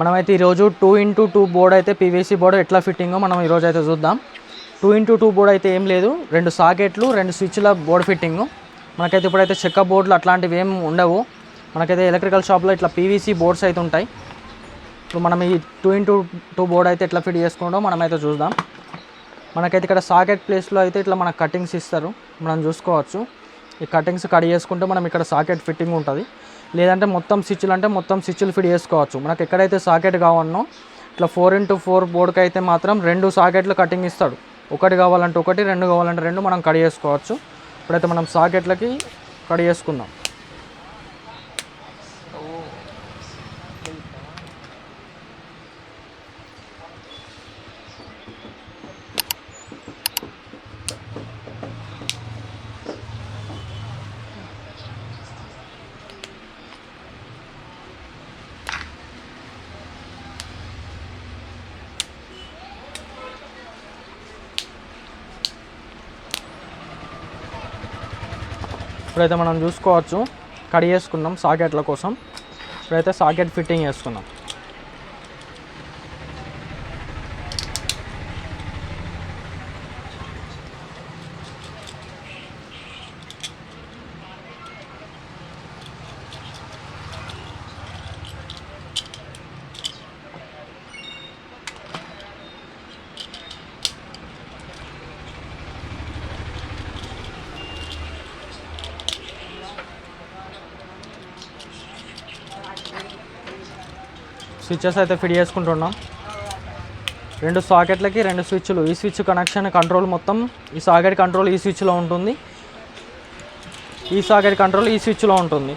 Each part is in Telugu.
మనమైతే ఈరోజు 2x2 బోర్డ్ అయితే పీవీసీ బోర్డు ఎట్లా ఫిట్టింగో మనం ఈరోజు అయితే చూద్దాం. 2x2 బోర్డు అయితే ఏం లేదు, 2 సాకెట్లు 2 స్విచ్ల బోర్డు ఫిట్టింగు. మనకైతే ఇప్పుడైతే చెక్క బోర్డులు అట్లాంటివి ఏం ఉండవు. మనకైతే ఎలక్ట్రికల్ షాప్లో ఇట్లా పీవీసీ బోర్డ్స్ అయితే ఉంటాయి. ఇప్పుడు మనం ఈ 2x2 బోర్డు అయితే ఎట్లా ఫిట్ చేసుకుంటో మనమైతే చూద్దాం. మనకైతే ఇక్కడ సాకెట్ ప్లేస్లో అయితే ఇట్లా మనకు కటింగ్స్ ఇస్తారు, మనం చూసుకోవచ్చు. ఈ కటింగ్స్ కట్ చేసుకుంటే మనం ఇక్కడ సాకెట్ ఫిట్టింగ్ ఉంటుంది. లేదంటే మొత్తం స్విచ్లు అంటే మొత్తం స్విచ్లు ఫిట్ చేసుకోవచ్చు. మనకు ఎక్కడైతే సాకెట్ కావాలనో ఇట్లా 4x4 బోర్డుకి అయితే మాత్రం 2 సాకెట్లు కటింగ్ ఇస్తాడు. ఒకటి కావాలంటే ఒకటి, 2 కావాలంటే 2 మనం కట్ చేసుకోవచ్చు. ఇప్పుడైతే మనం సాకెట్లకి కట్ చేసుకుందాం. ఇప్పుడైతే మనం చూసుకోవచ్చు కట్ చేసుకున్నాం సాకెట్ల కోసం. ఇప్పుడైతే సాకెట్ ఫిట్టింగ్ చేసుకున్నాం. స్విచ్చెస్ అయితే ఫిట్ చేసుకుంటున్నాం. 2 సాకెట్లకి 2 స్విచ్లు. ఈ స్విచ్ కనెక్షన్ కంట్రోల్ మొత్తం ఈ సాకెట్ కంట్రోల్ ఈ స్విచ్లో ఉంటుంది, ఈ సాకెట్ కంట్రోల్ ఈ స్విచ్లో ఉంటుంది.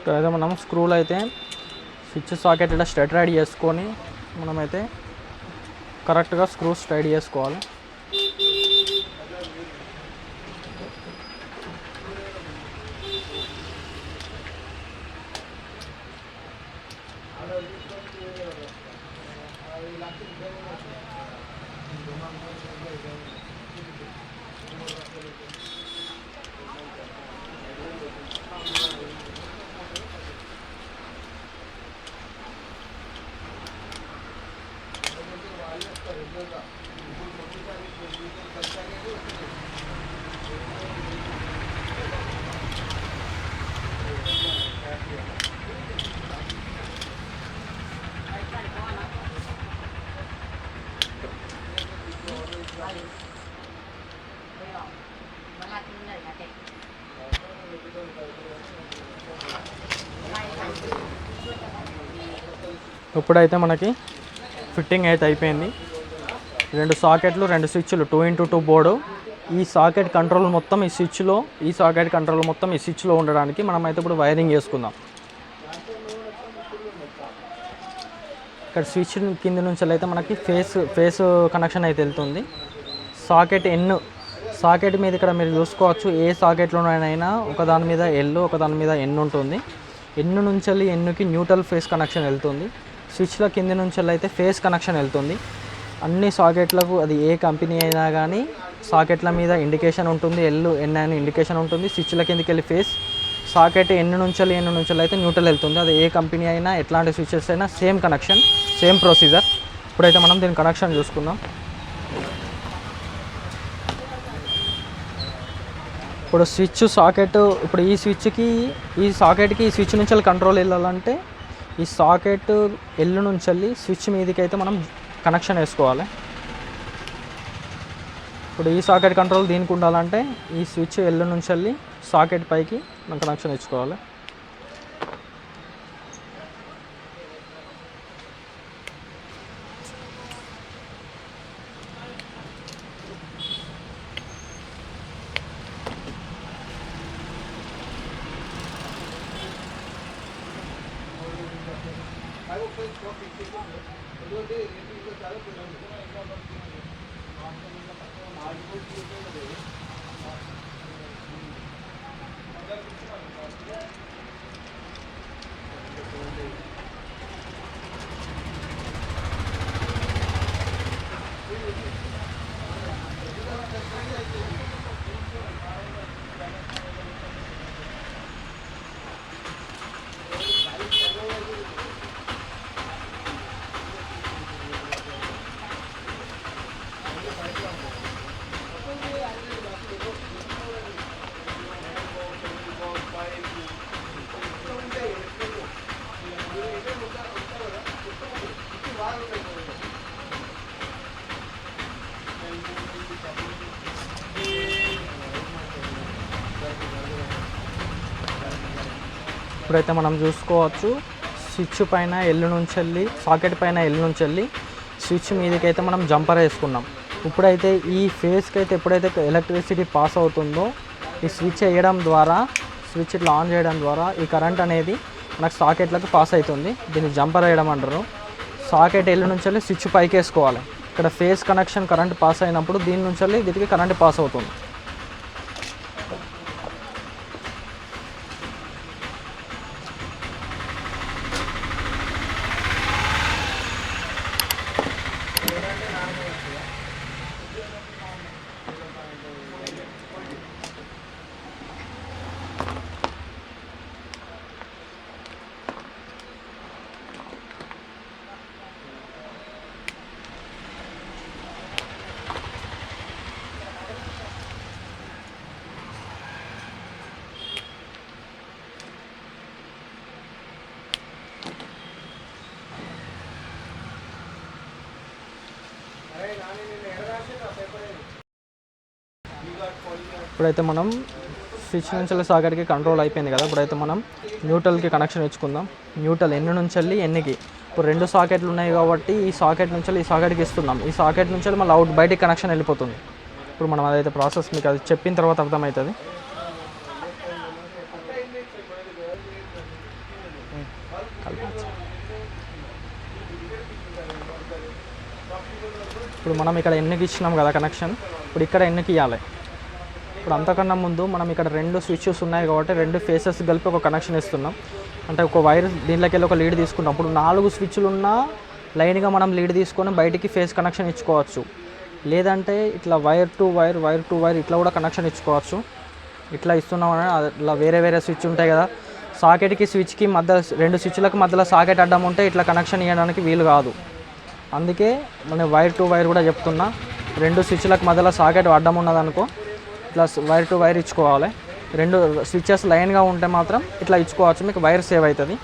ఇక్కడైతే మనం స్క్రూలు అయితే స్విచ్ సాకెట్ ఇలా స్ట్రైట్ రైడ్ చేసుకొని మనమైతే కరెక్ట్గా స్క్రూస్ టైట్ చేసుకోవాలి. ఇప్పుడైతే మనకి ఫిట్టింగ్ అయితే అయిపోయింది. 2 సాకెట్లు 2 స్విచ్లు 2x2 బోర్డు. ఈ సాకెట్ కంట్రోల్ మొత్తం ఈ స్విచ్లో, ఈ సాకెట్ కంట్రోల్ మొత్తం ఈ స్విచ్లో ఉండడానికి మనం అయితే ఇప్పుడు వైరింగ్ చేసుకుందాం. ఇక్కడ స్విచ్ కింద నుంచి అయితే మనకి ఫేస్ కనెక్షన్ అయితే వెళ్తుంది. సాకెట్ మీద ఇక్కడ మీరు చూసుకోవచ్చు, ఏ సాకెట్లోనైనా ఒకదాని మీద ఎల్ ఒకదాని మీద ఎన్ ఉంటుంది. ఎన్ నుంచి ఎన్నుకి న్యూట్రల్ ఫేస్ కనెక్షన్ వెళ్తుంది. స్విచ్ల కింద నుంచి అయితే ఫేస్ కనెక్షన్ వెళ్తుంది. అన్ని సాకెట్లకు అది ఏ కంపెనీ అయినా కానీ సాకెట్ల మీద ఇండికేషన్ ఉంటుంది, ఎన్ అని ఇండికేషన్ ఉంటుంది. స్విచ్ల కిందకి వెళ్ళి ఫేస్, సాకెట్ ఎన్ నుంచి అయితే న్యూట్రల్ వెళ్తుంది. అది ఏ కంపెనీ అయినా ఎట్లాంటి స్విచ్చెస్ అయినా సేమ్ కనెక్షన్, సేమ్ ప్రొసీజర్. ఇప్పుడైతే మనం దీని కనెక్షన్ చూసుకుందాం. ఇప్పుడు స్విచ్ సాకెట్, ఇప్పుడు ఈ స్విచ్కి ఈ సాకెట్కి ఈ స్విచ్ నుంచి కంట్రోల్ వెళ్ళాలంటే ఈ సాకెట్ ఎల్ నుంచి స్విచ్ మీదకి అయితే మనం కనెక్షన్ వేసుకోవాలి. ఇప్పుడు ఈ సాకెట్ కంట్రోల్ దీనికి ఉండాలంటే ఈ స్విచ్ ఎల్ నుంచి సాకెట్ పైకి మనం కనెక్షన్ ఇచ్చుకోవాలి. ఇప్పుడైతే మనం చూసుకోవచ్చు స్విచ్ పైన ఎల్లు నుంచి వెళ్ళి సాకెట్ పైన ఎల్లు నుంచి వెళ్ళి స్విచ్ మీదకి అయితే మనం జంపర్ వేసుకున్నాం. ఇప్పుడైతే ఈ ఫేస్కి అయితే ఎప్పుడైతే ఎలక్ట్రిసిటీ పాస్ అవుతుందో ఈ స్విచ్ వేయడం ద్వారా, స్విచ్ ఇట్లా ఆన్ చేయడం ద్వారా ఈ కరెంట్ అనేది మనకు సాకెట్లకు పాస్ అవుతుంది. దీన్ని జంపర్ వేయడం అంటారు. సాకెట్ ఎల్లు నుంచి వెళ్ళి స్విచ్ పైకి వేసుకోవాలి. ఇక్కడ ఫేస్ కనెక్షన్ కరెంట్ పాస్ అయినప్పుడు దీని నుంచి వెళ్ళి దీనికి కరెంట్ పాస్ అవుతుంది. ఇప్పుడైతే మనం స్విచ్ నుంచి సాకెట్కి కంట్రోల్ అయిపోయింది కదా. ఇప్పుడైతే మనం న్యూట్రల్కి కనెక్షన్ ఇచ్చుకుందాం. న్యూట్రల్ ఎన్ని నుంచి వెళ్ళి ఎన్నికి. ఇప్పుడు 2 సాకెట్లు ఉన్నాయి కాబట్టి ఈ సాకెట్ నుంచి ఈ సాకెట్కి ఇస్తున్నాం. ఈ సాకెట్ నుంచి మళ్ళీ అవుట్ బయటికి కనెక్షన్ వెళ్ళిపోతుంది. ఇప్పుడు మనం అదైతే ప్రాసెస్ మీకు అది చెప్పిన తర్వాత అర్థమవుతుంది. ఇప్పుడు మనం ఇక్కడ ఎన్నికి ఇచ్చినాం కదా కనెక్షన్. ఇప్పుడు ఇక్కడ ఎన్నికి ఇవ్వాలి. ఇప్పుడు అంతకన్నా ముందు మనం ఇక్కడ 2 స్విచ్చెస్ ఉన్నాయి కాబట్టి 2 ఫేసెస్ కలిపి ఒక కనెక్షన్ ఇస్తున్నాం. అంటే ఒక వైర్ దీంట్లోకి వెళ్ళి ఒక లీడ్ తీసుకున్నాం. అప్పుడు 4 స్విచ్లు ఉన్న లైన్గా మనం లీడ్ తీసుకొని బయటికి ఫేస్ కనెక్షన్ ఇచ్చుకోవచ్చు. లేదంటే ఇట్లా వైర్ టు వైర్ ఇట్లా కూడా కనెక్షన్ ఇచ్చుకోవచ్చు. ఇట్లా ఇస్తున్నామని అట్లా వేరే వేరే స్విచ్ ఉంటాయి కదా. సాకెట్కి స్విచ్కి మధ్య 2 స్విచ్లకు మధ్యలో సాకెట్ అడ్డం ఉంటే ఇట్లా కనెక్షన్ ఇవ్వడానికి వీలు కాదు. అందుకే మనం వైర్ టు వైర్ కూడా చెప్తున్నా. 2 స్విచ్లకు మధ్యలో సాకెట్ అడ్డం ఉన్నదనుకో ఇట్లా వైర్ టు వైర్ ఇచ్చుకోవాలి. 2 స్విచ్చెస్ లైన్గా ఉంటే మాత్రం ఇట్లా ఇచ్చుకోవచ్చు. మీకు వైర్ సేవ్ అవుతుంది.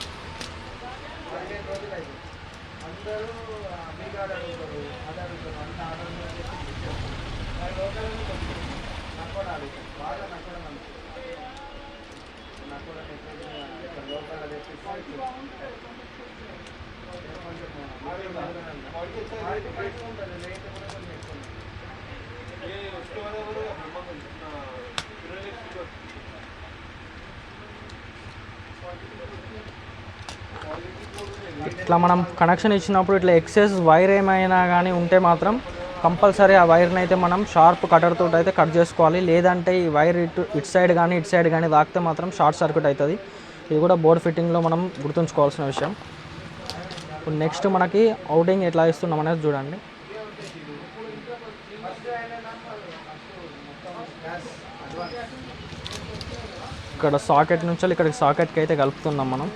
ఇట్లా మనం కనెక్షన్ ఇచ్చినప్పుడు ఇట్లా ఎక్సెస్ వైర్ ఏమైనా కానీ ఉంటే మాత్రం కంపల్సరీ ఆ వైర్ని అయితే మనం షార్ప్ కటర్తో అయితే కట్ చేసుకోవాలి. లేదంటే ఈ వైర్ ఇటు సైడ్ కానీ తాకితే మాత్రం షార్ట్ సర్క్యూట్ అవుతుంది. ఇది కూడా బోర్డ్ ఫిట్టింగ్లో మనం గుర్తుంచుకోవాల్సిన విషయం. ఇప్పుడు నెక్స్ట్ మనకి అవుటింగ్ ఎట్లా ఇస్తున్నాం అనేది చూడండి. ఇక్కడ సాకెట్ నుంచి ఇక్కడికి సాకెట్కి అయితే కలుపుతున్నాం మనం.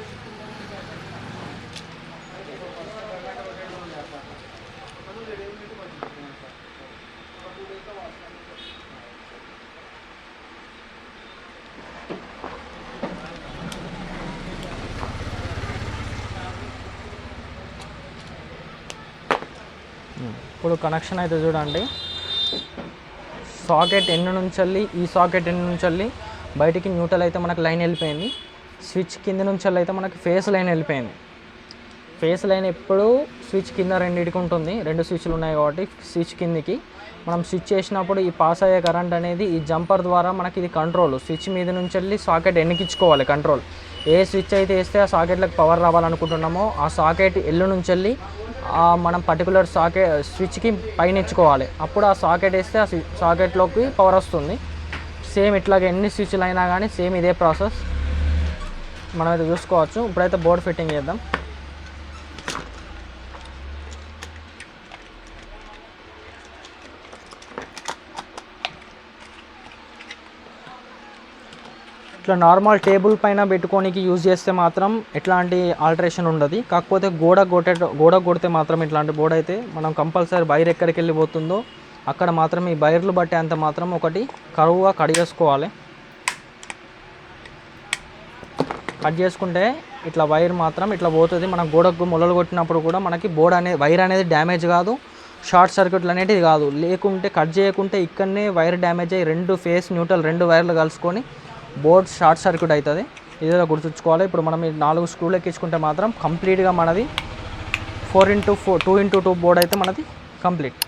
ఇప్పుడు కనెక్షన్ అయితే చూడండి. సాకెట్ ఎండ్ నుంచి వెళ్ళి ఈ సాకెట్ ఎండ్ నుంచి వెళ్ళి బయటికి న్యూట్రల్ అయితే మనకు లైన్ వెళ్ళిపోయింది. స్విచ్ కింద నుంచి అయితే మనకి ఫేస్ లైన్ వెళ్ళిపోయింది. ఫేస్ లైన్ ఎప్పుడు స్విచ్ కింద రెండింటికి ఉంటుంది. 2 స్విచ్లు ఉన్నాయి కాబట్టి స్విచ్ కిందికి మనం స్విచ్ చేసినప్పుడు ఈ పాస్ అయ్యే కరెంట్ అనేది ఈ జంపర్ ద్వారా మనకి ఇది కంట్రోల్. స్విచ్ మీద నుంచి వెళ్ళి సాకెట్ ఎన్నికిచ్చుకోవాలి కంట్రోల్. ఏ స్విచ్ అయితే వేస్తే ఆ సాకెట్లకు పవర్ రావాలనుకుంటున్నామో ఆ సాకెట్ ఎల్లు నుంచి వెళ్ళి మనం పర్టికులర్ స్విచ్కి పైన ఇచ్చుకోవాలి. అప్పుడు ఆ సాకెట్ వేస్తే ఆ సాకెట్లోకి పవర్ వస్తుంది. సేమ్ ఇట్లాగే ఎన్ని స్విచ్లు అయినా కానీ సేమ్ ఇదే ప్రాసెస్ మనమైతే చూసుకోవచ్చు. ఇప్పుడైతే బోర్డ్ ఫిట్టింగ్ చేద్దాం. ఇట్లా నార్మల్ టేబుల్ పైన పెట్టుకోనికి యూజ్ చేస్తే మాత్రం ఎట్లాంటి ఆల్టరేషన్ ఉండదు. కాకపోతే గోడ కొడితే మాత్రం ఇట్లాంటి బోర్డు అయితే మనం కంపల్సరీ వైర్ ఎక్కడికి వెళ్ళిపోతుందో అక్కడ మాత్రం ఈ వైర్లు బట్టే అంత మాత్రం ఒకటి కరువుగా కట్ చేసుకోవాలి. కట్ చేసుకుంటే ఇట్లా వైర్ మాత్రం ఇట్లా పోతుంది. మనం గోడకు మొలలు కొట్టినప్పుడు కూడా మనకి వైర్ అనేది డ్యామేజ్ కాదు, షార్ట్ సర్క్యూట్లు అనేటిది కాదు. లేకుంటే కట్ చేయకుంటే ఇక్కడనే వైర్ డ్యామేజ్ అయ్యి రెండు ఫేస్ న్యూట్రల్ రెండు వైర్లు కలుసుకొని బోర్డ్ షార్ట్ సర్క్యూట్ అవుతుంది. ఇదేదో గుర్తుంచుకోవాలి. ఇప్పుడు మనం ఈ 4 స్క్రూలు ఎక్కించుకుంటే మాత్రం కంప్లీట్గా మనది 2x2 బోర్డ్ అయితే మనది కంప్లీట్.